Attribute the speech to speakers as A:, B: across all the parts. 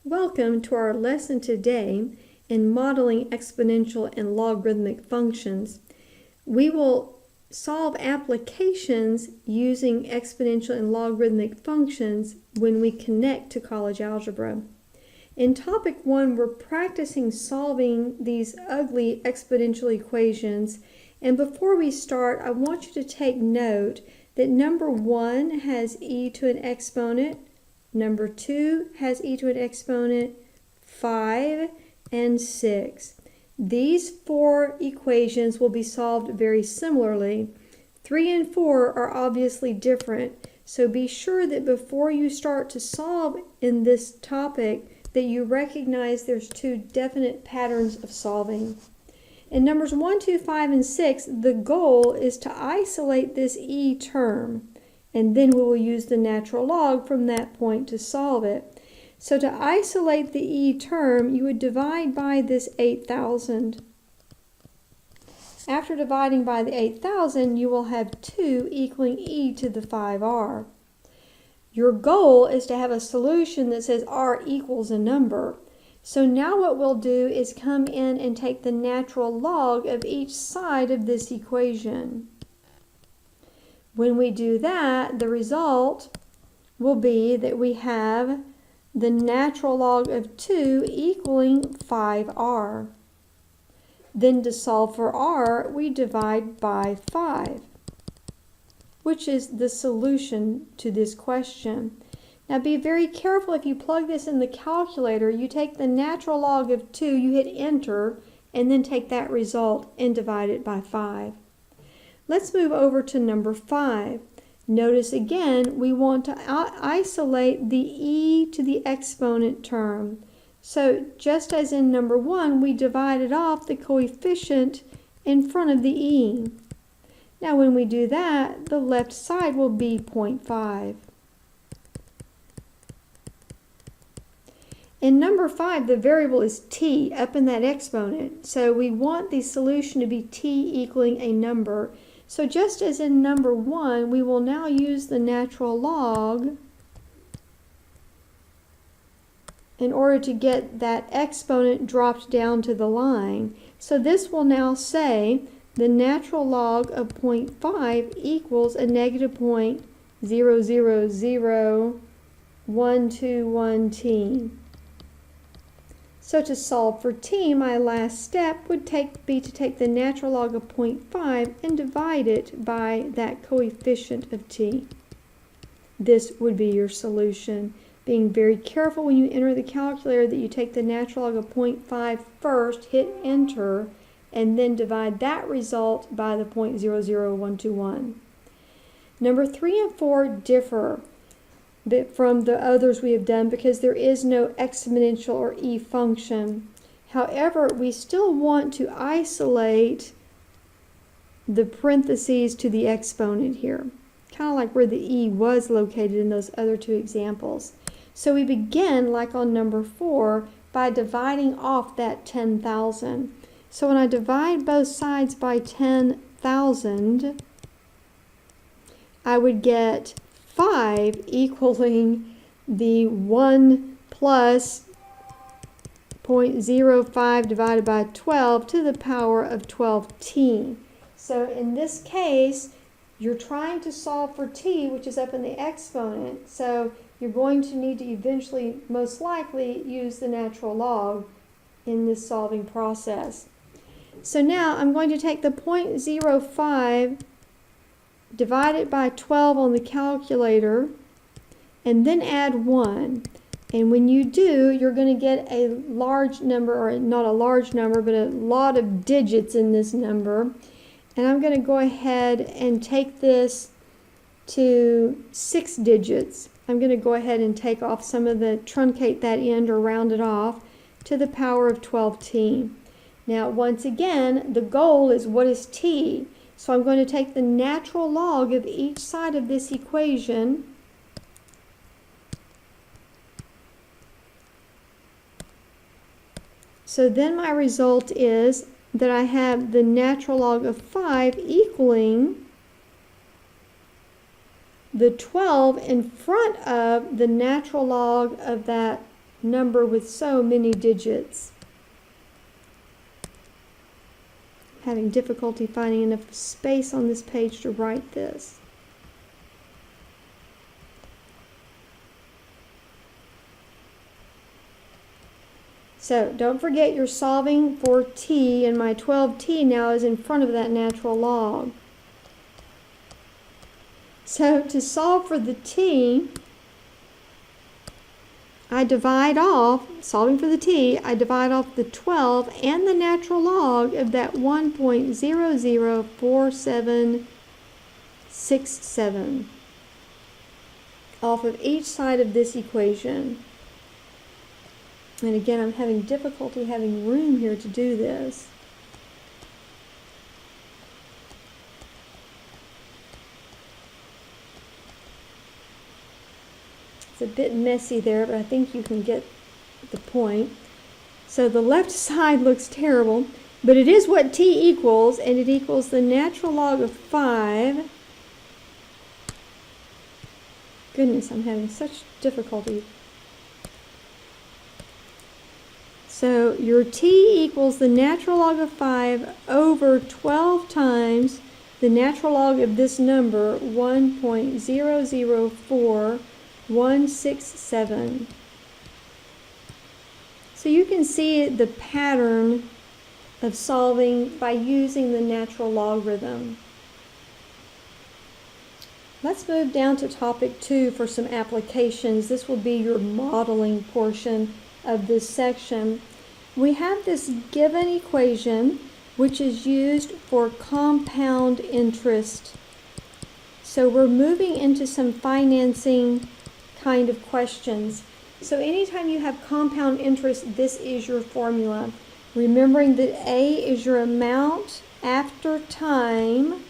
A: Welcome to our lesson today in modeling exponential and logarithmic functions. We will solve applications using exponential and logarithmic functions when we connect to college algebra. In topic 1, we're practicing solving these ugly exponential equations. And before we start, I want you to take note that number 1 has e to an exponent, number 2 has e to an exponent, 5, and 6. These 4 equations will be solved very similarly. 3 and 4 are obviously different, so be sure that before you start to solve in this topic that you recognize there's 2 definite patterns of solving. In numbers 1, 2, 5, and 6, the goal is to isolate this e term, and then we will use the natural log from that point to solve it. So to isolate the e term, you would divide by this 8,000. After dividing by the 8,000, you will have 2 equaling e to the 5r. Your goal is to have a solution that says r equals a number. So now what we'll do is come in and take the natural log of each side of this equation. When we do that, the result will be that we have the natural log of 2 equaling 5r. Then to solve for r, we divide by 5, which is the solution to this question. Now be very careful if you plug this in the calculator, you take the natural log of 2, you hit enter, and then take that result and divide it by 5. Let's move over to number 5. Notice again, we want to isolate the e to the exponent term. So just as in number 1, we divided off the coefficient in front of the e. Now when we do that, the left side will be 0.5. In number 5, the variable is t up in that exponent. So we want the solution to be t equaling a number. So just as in number 1, we will now use the natural log in order to get that exponent dropped down to the line. So this will now say the natural log of 0.5 equals a negative 0.000121t. So to solve for t, my last step would be to take the natural log of 0.5 and divide it by that coefficient of t. This would be your solution. Being very careful when you enter the calculator that you take the natural log of 0.5 first, hit enter, and then divide that result by the 0.00121. Number 3 and 4 differ from the others we have done because there is no exponential or e function. However, we still want to isolate the parentheses to the exponent here, kind of like where the e was located in those other 2 examples. So we begin, like on number 4, by dividing off that 10,000. So when I divide both sides by 10,000, I would get 5 equaling the 1 plus 0.05 divided by 12 to the power of 12t. So in this case, you're trying to solve for t, which is up in the exponent. So you're going to need to eventually, most likely, use the natural log in this solving process. So now I'm going to take the 0.05 divide it by 12 on the calculator, and then add 1. And when you do, you're going to get a large number, or not a large number, but a lot of digits in this number. And I'm going to go ahead and take this to 6 digits. I'm going to go ahead and take off some of the, truncate that end or round it off to the power of 12t. Now, once again, the goal is what is t? So I'm going to take the natural log of each side of this equation, so then my result is that I have the natural log of 5 equaling the 12 in front of the natural log of that number with so many digits. Having difficulty finding enough space on this page to write this. So don't forget you're solving for t, and my 12t now is in front of that natural log. So to solve for the t, I divide off, solving for the t, I divide off the 12 and the natural log of that 1.004767 off of each side of this equation. And again, I'm having difficulty having room here to do this. It's a bit messy there, but I think you can get the point. So the left side looks terrible, but it is what t equals, and it equals the natural log of 5. Goodness, I'm having such difficulty. So your t equals the natural log of 5 over 12 times the natural log of this number, 1.004167. So you can see the pattern of solving by using the natural logarithm. Let's move down to topic 2 for some applications. This will be your modeling portion of this section. We have this given equation which is used for compound interest. So we're moving into some financing kind of questions. So anytime you have compound interest, this is your formula. Remembering that A is your amount after time,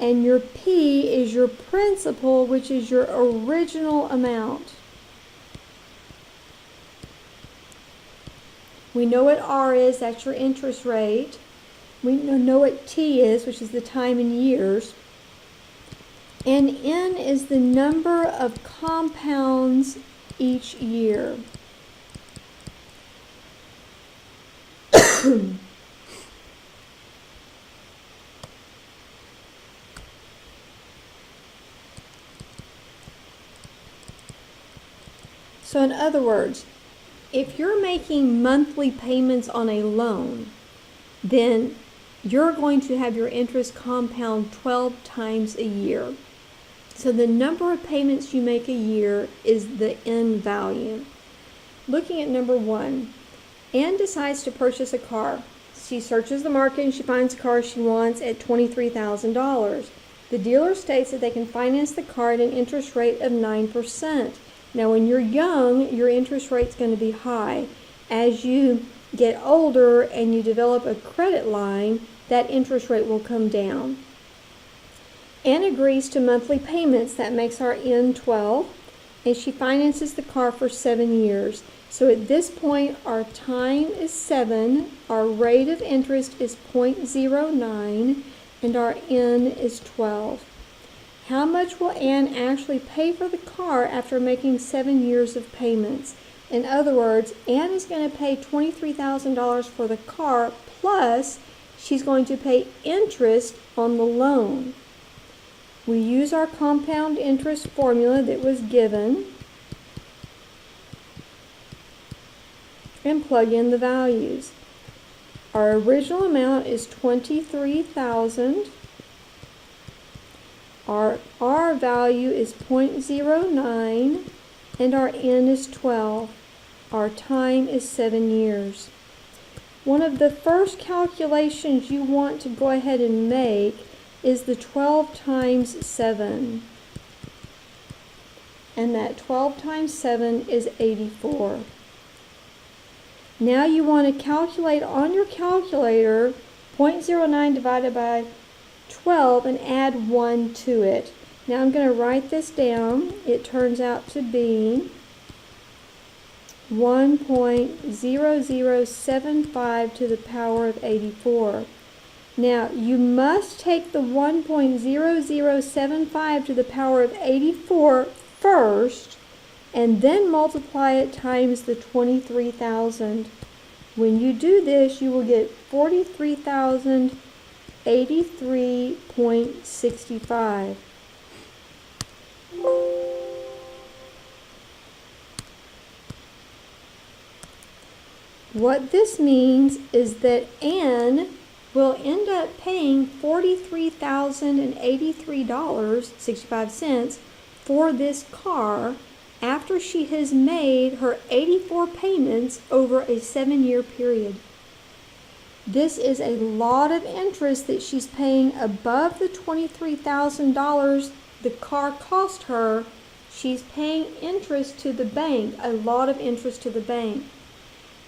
A: and your P is your principal, which is your original amount. We know what R is, that's your interest rate. We know what T is, which is the time in years. And N is the number of compounds each year. So in other words, if you're making monthly payments on a loan, then you're going to have your interest compound 12 times a year. So the number of payments you make a year is the N value. Looking at number 1, Ann decides to purchase a car. She searches the market and she finds a car she wants at $23,000. The dealer states that they can finance the car at an interest rate of 9%. Now when you're young, your interest rate's going to be high. As you get older and you develop a credit line, that interest rate will come down. Ann agrees to monthly payments. That makes our N 12, and she finances the car for 7 years. So at this point, our time is 7, our rate of interest is 0.09, and our N is 12. How much will Ann actually pay for the car after making 7 years of payments? In other words, Ann is going to pay $23,000 for the car, plus she's going to pay interest on the loan. We use our compound interest formula that was given and plug in the values. Our original amount is $23,000. Our R value is 0.09, and our N is 12. Our time is 7 years. One of the first calculations you want to go ahead and make is the 12 times 7. And that 12 times 7 is 84. Now you want to calculate on your calculator 0.09 divided by 12 and add 1 to it. Now I'm going to write this down. It turns out to be 1.0075 to the power of 84. Now you must take the 1.0075 to the power of 84 first and then multiply it times the 23,000. When you do this, you will get 43,083.65. What this means is that Anne will end up paying $43,083.65 for this car after she has made her 84 payments over a 7-year period. This is a lot of interest that she's paying above the $23,000 the car cost her. She's paying interest to the bank, a lot of interest to the bank.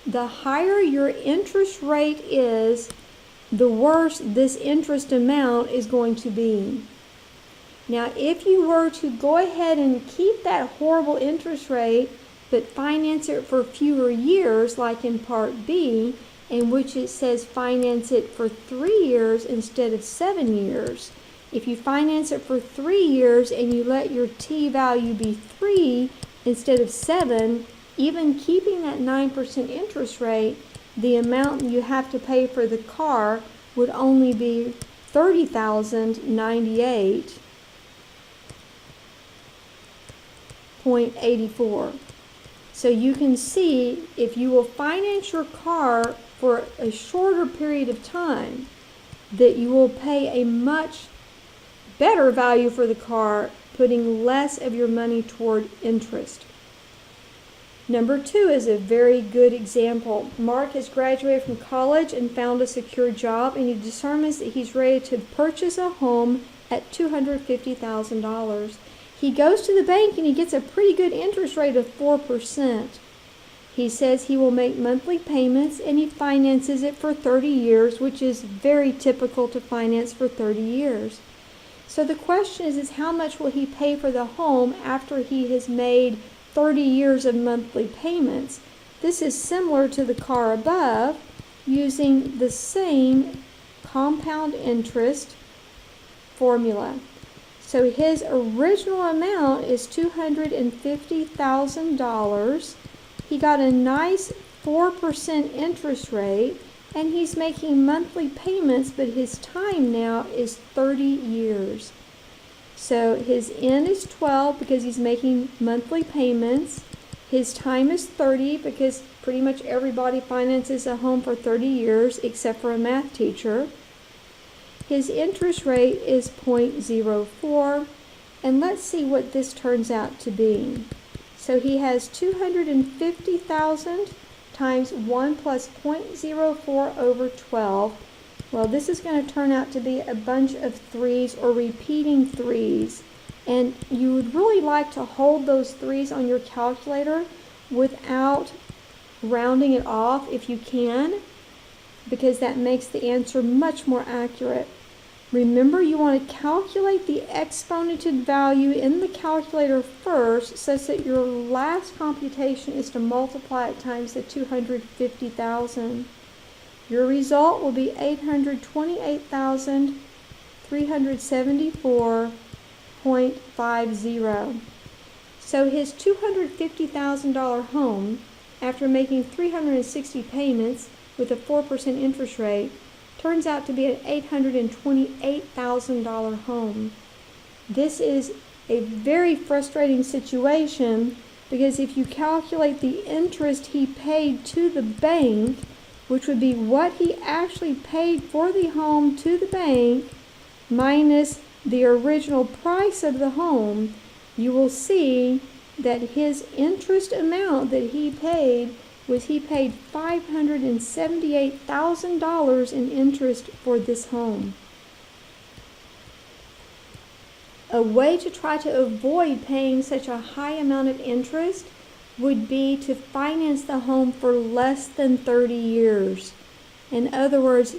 A: The higher your interest rate is, the worse this interest amount is going to be. Now, if you were to go ahead and keep that horrible interest rate, but finance it for fewer years, like in Part B, in which it says finance it for 3 years instead of 7 years. If you finance it for 3 years and you let your T value be 3 instead of 7, even keeping that 9% interest rate, the amount you have to pay for the car would only be $30,098.84. So you can see, if you will finance your car for a shorter period of time, that you will pay a much better value for the car, putting less of your money toward interest. Number 2 is a very good example. Mark has graduated from college and found a secure job, and he determines that he's ready to purchase a home at $250,000. He goes to the bank and he gets a pretty good interest rate of 4%. He says he will make monthly payments, and he finances it for 30 years, which is very typical to finance for 30 years. So the question is how much will he pay for the home after he has made 30 years of monthly payments? This is similar to the car above, using the same compound interest formula. So his original amount is $250,000. He got a nice 4% interest rate, and he's making monthly payments, but his time now is 30 years. So his N is 12 because he's making monthly payments. His time is 30 because pretty much everybody finances a home for 30 years except for a math teacher. His interest rate is 0.04, and let's see what this turns out to be. So he has $250,000 times 1 plus 0.04 over 12. Well, this is going to turn out to be a bunch of 3s or repeating 3s. And you would really like to hold those 3s on your calculator without rounding it off if you can, because that makes the answer much more accurate. Remember, you want to calculate the exponented value in the calculator first, such that your last computation is to multiply it times the 250,000. Your result will be 828,374.50. So his $250,000 home, after making 360 payments with a 4% interest rate, turns out to be an $828,000 home. This is a very frustrating situation, because if you calculate the interest he paid to the bank, which would be what he actually paid for the home to the bank, minus the original price of the home, you will see that his interest amount that he paid was he paid $578,000 in interest for this home. A way to try to avoid paying such a high amount of interest would be to finance the home for less than 30 years. In other words,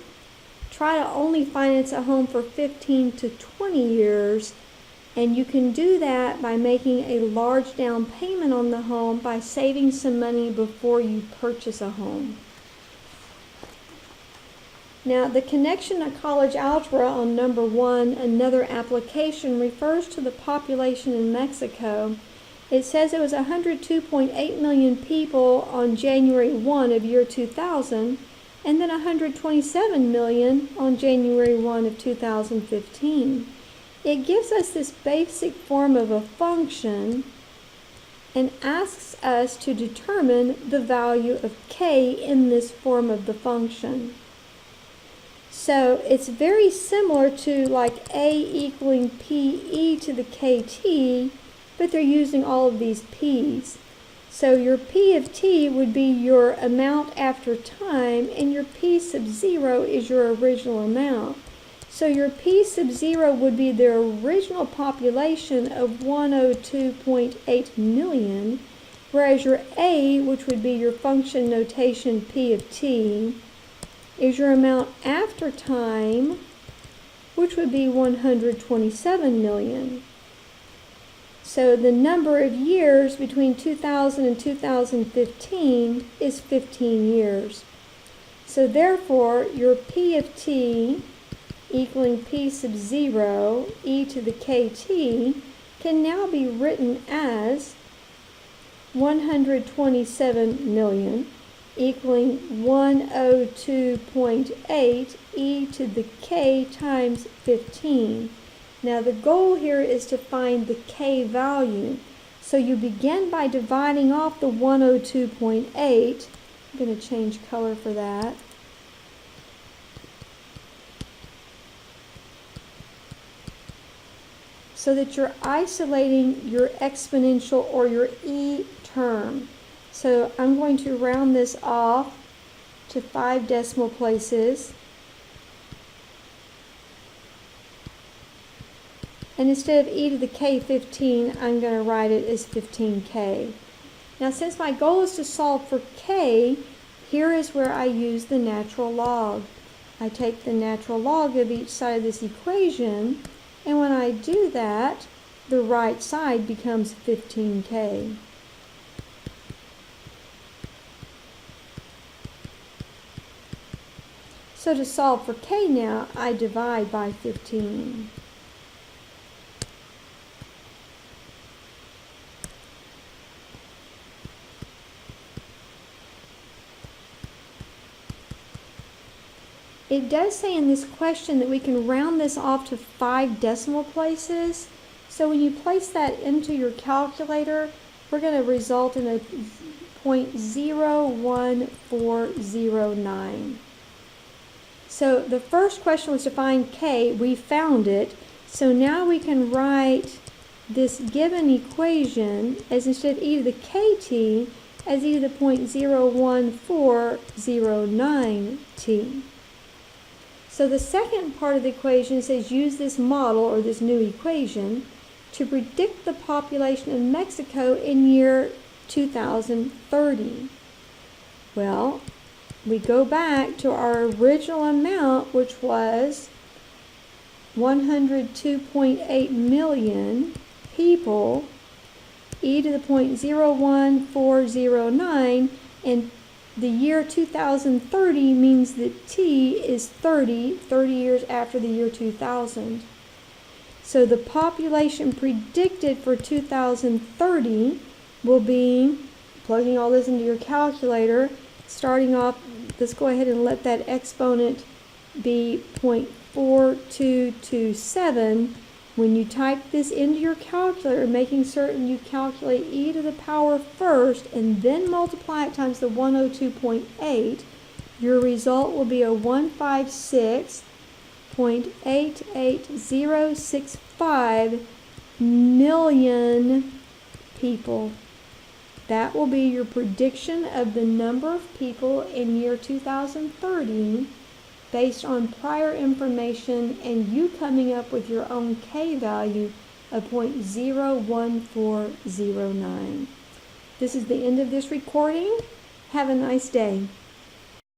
A: try to only finance a home for 15 to 20 years, and you can do that by making a large down payment on the home by saving some money before you purchase a home. Now, the connection to college algebra on number 1, another application, refers to the population in Mexico. It says it was 102.8 million people on January 1 of year 2000, and then 127 million on January 1 of 2015. It gives us this basic form of a function and asks us to determine the value of k in this form of the function. So it's very similar to like a equaling pe to the kt, but they're using all of these p's. So your p of t would be your amount after time, and your p sub 0 is your original amount. So your p sub 0 would be the original population of 102.8 million, whereas your a, which would be your function notation p of t, is your amount after time, which would be 127 million. So the number of years between 2000 and 2015 is 15 years. So therefore, your p of t equaling p sub 0 e to the kt can now be written as 127 million equaling 102.8 e to the k times 15. Now the goal here is to find the k value. So you begin by dividing off the 102.8. I'm going to change color for that. So that you're isolating your exponential or your e term. So I'm going to round this off to 5 decimal places. And instead of e to the k 15, I'm going to write it as 15k. Now since my goal is to solve for k, here is where I use the natural log. I take the natural log of each side of this equation, and when I do that, the right side becomes 15k. So to solve for k now, I divide by 15. It does say in this question that we can round this off to 5 decimal places. So when you place that into your calculator, we're going to result in a 0.01409. So the first question was to find k. We found it. So now we can write this given equation as instead of e to the kt as e to the 0.01409t. So the second part of the equation says use this model or this new equation to predict the population of Mexico in year 2030. Well, we go back to our original amount, which was 102.8 million people, e to the 0.01409, and the year 2030 means that t is 30 years after the year 2000. So the population predicted for 2030 will be, plugging all this into your calculator, starting off, let's go ahead and let that exponent be 0.4227. When you type this into your calculator, making certain you calculate e to the power first and then multiply it times the 102.8, your result will be a 156.88065 million people. That will be your prediction of the number of people in year 2030 based on prior information and you coming up with your own k value of 0.01409. This is the end of this recording. Have a nice day.